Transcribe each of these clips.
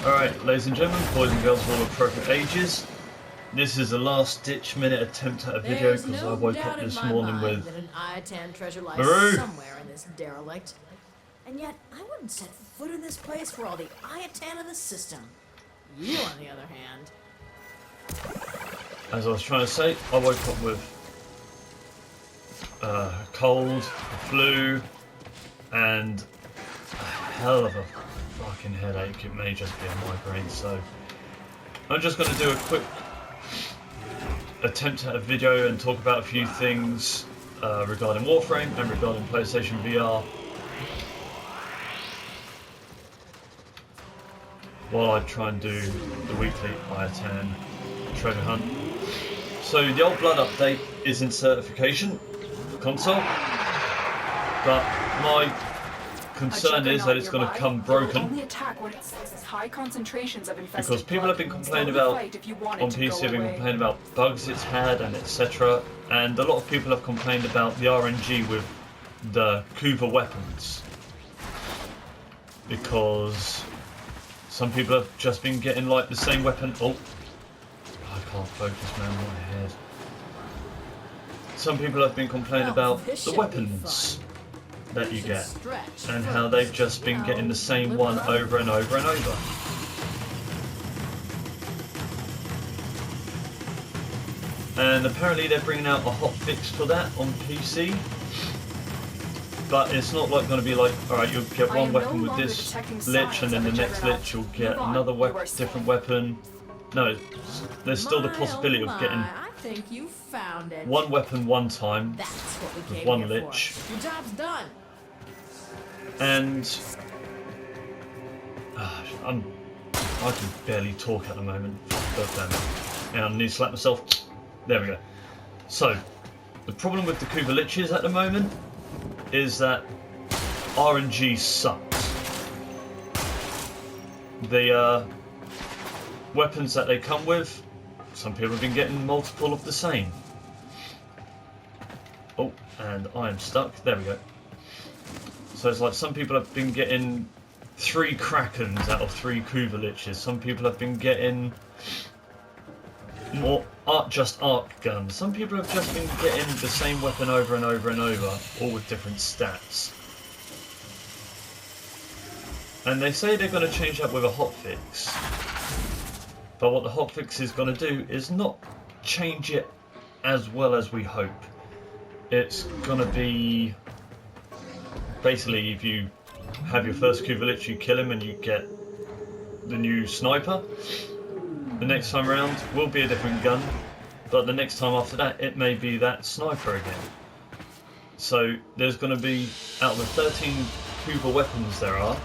Alright, ladies and gentlemen, boys and girls of all appropriate ages, this is a last ditch minute attempt at a video because I woke up this morning with that an I-10 treasure lies Maru. somewhere in this derelict. And yet, I wouldn't set foot in this place for all the I-10 of the system. You, on the other hand... As I was trying to say, I woke up with cold, flu, and a hell of a fucking headache. It may just be a migraine, so I'm just going to do a quick attempt at a video and talk about a few things regarding Warframe and regarding PlayStation VR while I try and do the weekly I-10 treasure hunt. So the old blood update is in certification console, but my concern is that it's going to come broken because people have been complaining about, on PC have been complaining about bugs it's had and etc, and a lot of people have complained about the RNG with the Kuva weapons because some people have just been getting like the same weapon. Oh, I can't focus, man, my head. Some people have been complaining about the weapons that you get and how they've just been getting the same one over and over and over. And apparently they're bringing out a hot fix for that on PC, but it's not like going to be like, alright, you'll get one weapon with this lich and then the next lich you'll get another different weapon. No, there's still the possibility of getting one weapon one time with one lich. Your job's done. And I can barely talk at the moment. God damn it. And I need to slap myself. There we go. So, the problem with the Kuva liches at the moment is that RNG sucks. The weapons that they come with, some people have been getting multiple of the same. Oh, and I am stuck. There we go. So it's like some people have been getting 3 Krakens out of 3 Kuva liches. Some people have been getting more just arc guns. Some people have just been getting the same weapon over and over and over, all with different stats. And they say they're going to change that with a hotfix. But what the hotfix is going to do is not change it as well as we hope. It's going to be... basically, if you have your first Kuva lich, you kill him and you get the new sniper. The next time around will be a different gun, but the next time after that it may be that sniper again. So there's going to be, out of the 13 Kuva weapons there are,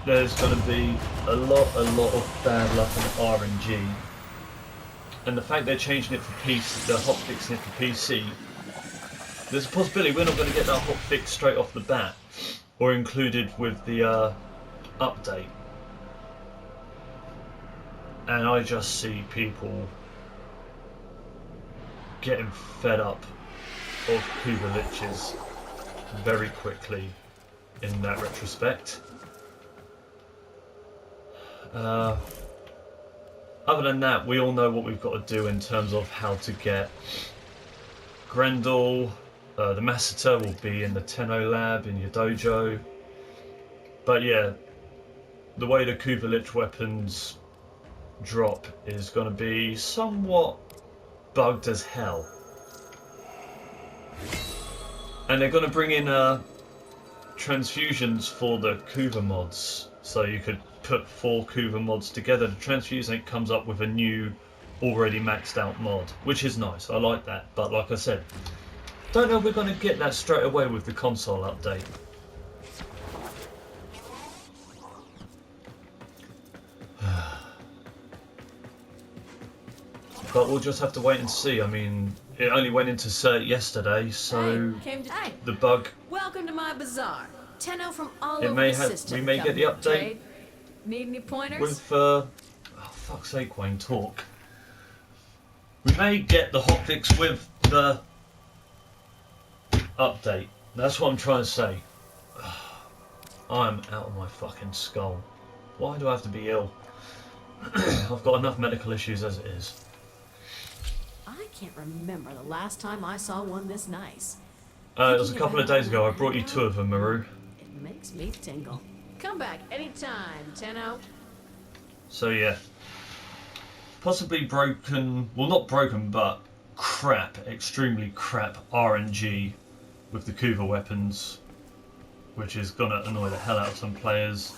there's going to be a lot of bad luck and RNG. And the fact they're changing it for PC, they're hotfixing it for PC, there's a possibility we're not going to get that hotfix straight off the bat, or included with the update. And I just see people getting fed up of Kuva liches very quickly in that retrospect. Other than that, we all know what we've got to do in terms of how to get Grendel. The Massacre will be in the Tenno lab in your dojo. But yeah, the way the Kuva lich weapons drop is going to be somewhat bugged as hell. And they're going to bring in transfusions for the Kuva mods. So you could put 4 Kuva mods together. The transfusion comes up with a new, already maxed out mod, which is nice. I like that. But like I said, don't know if we're going to get that straight away with the console update. But we'll just have to wait and see. I mean, it only went into cert yesterday, so the bug. Welcome to my bazaar. Tenno from all It over may the have. system. We may get the update. Need any pointers? With oh fuck's sake, Wayne, talk. We may get the hotfix with the update. That's what I'm trying to say. I'm out of my fucking skull. Why do I have to be ill? I've got enough medical issues as it is. I can't remember the last time I saw one this nice. It was a couple of days ago. I brought you 2 of them, Maru. It makes me tingle. Come back anytime, Tenno. So yeah. Possibly broken, well not broken, but crap, extremely crap RNG with the Kuva weapons, which is going to annoy the hell out of some players.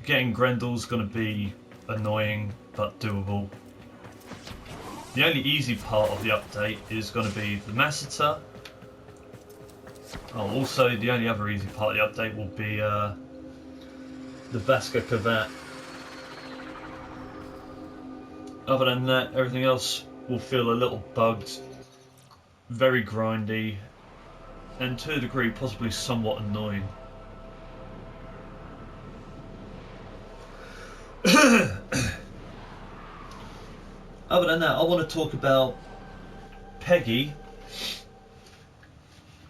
Getting Grendel's going to be annoying, but doable. The only easy part of the update is going to be the Massacre. Oh, also the only other easy part of the update will be the Vaska Kavat. Other than that, everything else will feel a little bugged, very grindy, and to a degree possibly somewhat annoying. Other than that, I want to talk about Peggy,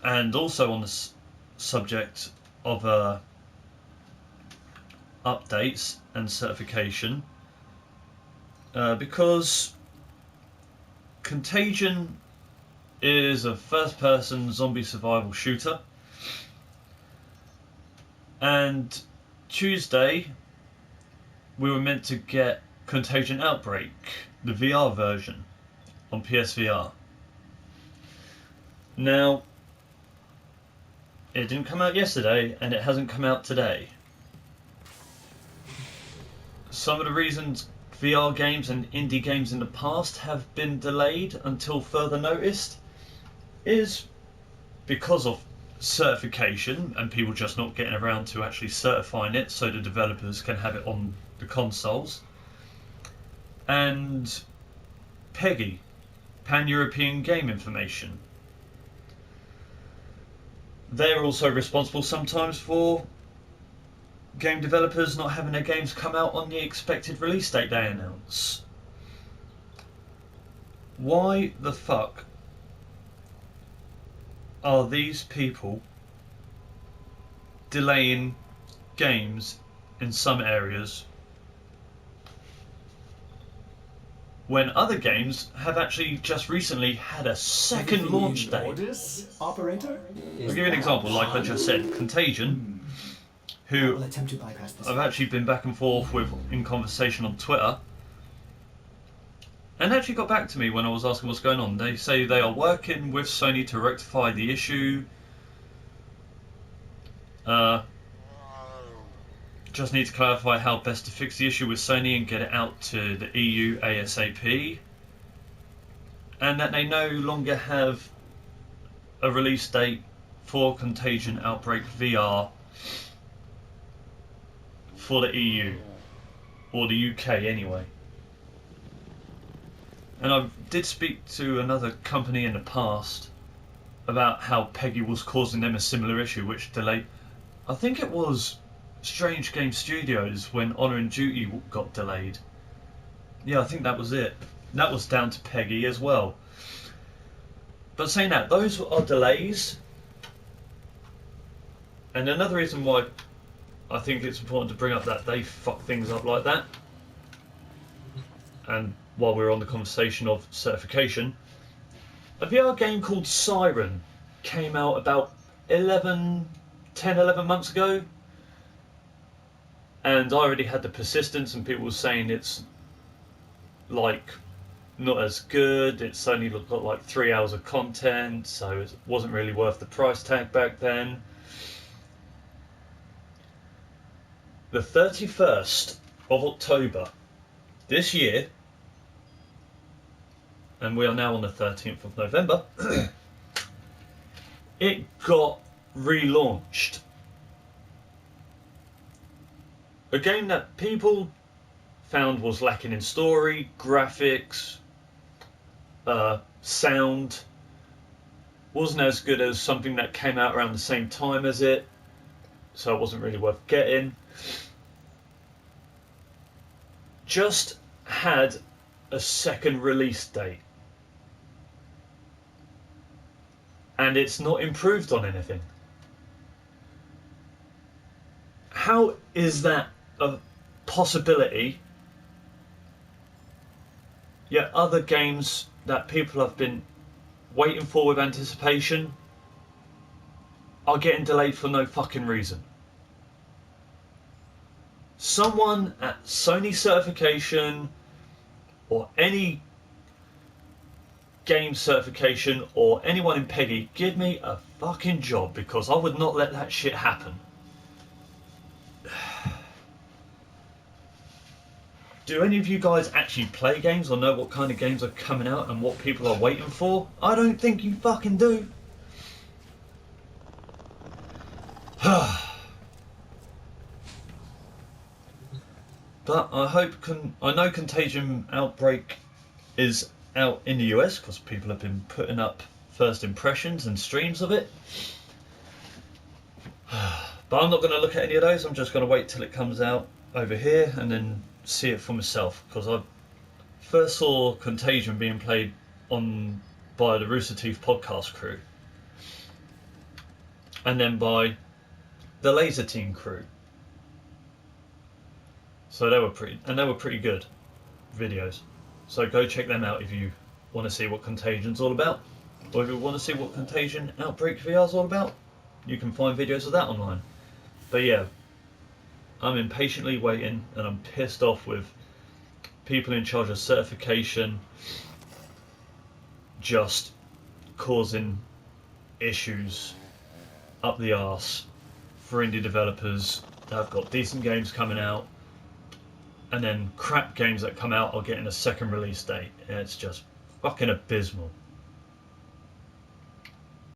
and also on the subject of updates and certification, because Contagion is a first-person zombie survival shooter, and Tuesday we were meant to get Contagion Outbreak, the VR version, on PSVR. Now, it didn't come out yesterday, and it hasn't come out today. Some of the reasons VR games and indie games in the past have been delayed until further notice is because of certification and people just not getting around to actually certifying it so the developers can have it on the consoles. And PEGI, Pan-European Game Information. They're also responsible sometimes for game developers not having their games come out on the expected release date they announce. Why the fuck are these people delaying games in some areas when other games have actually just recently had a second launch date? Orders, operator? I'll give you an example, like I just said, Contagion, who I'll attempt to bypass this. I've actually been back and forth with in conversation on Twitter, and actually got back to me when I was asking what's going on. They say they are working with Sony to rectify the issue. Just need to clarify how best to fix the issue with Sony and get it out to the EU ASAP. And that they no longer have a release date for Contagion Outbreak VR for the EU, or the UK anyway. And I did speak to another company in the past about how PEGI was causing them a similar issue, which delayed. I think it was Strange Game Studios when Honor and Duty got delayed. Yeah, I think that was it. That was down to PEGI as well. But saying that, those are delays. And another reason why I think it's important to bring up that they fuck things up like that. And while we're on the conversation of certification, a VR game called Syren came out about 10, 11 months ago. And I already had the persistence and people were saying it's like not as good, it's only got like 3 hours of content, so it wasn't really worth the price tag back then. The 31st of October this year, and we are now on the 13th of November, it got relaunched. A game that people found was lacking in story, graphics, sound, wasn't as good as something that came out around the same time as it, so it wasn't really worth getting. Just had a second release date. And it's not improved on anything. How is that possibility, yet other games that people have been waiting for with anticipation are getting delayed for no fucking reason. Someone at Sony certification or any game certification or anyone in Peggy, give me a fucking job, because I would not let that shit happen. Do any of you guys actually play games or know what kind of games are coming out and what people are waiting for? I don't think you fucking do. But I know Contagion Outbreak is out in the US because people have been putting up first impressions and streams of it. But I'm not going to look at any of those. I'm just going to wait till it comes out over here and then see it for myself, because I first saw Contagion being played by the Rooster Teeth podcast crew, and then by the Laser Team crew. So they were pretty good videos. So go check them out if you want to see what Contagion's all about, or if you want to see what Contagion Outbreak VR is all about. You can find videos of that online. But yeah, I'm impatiently waiting, and I'm pissed off with people in charge of certification just causing issues up the arse for indie developers that have got decent games coming out, and then crap games that come out are getting a second release date. It's just fucking abysmal.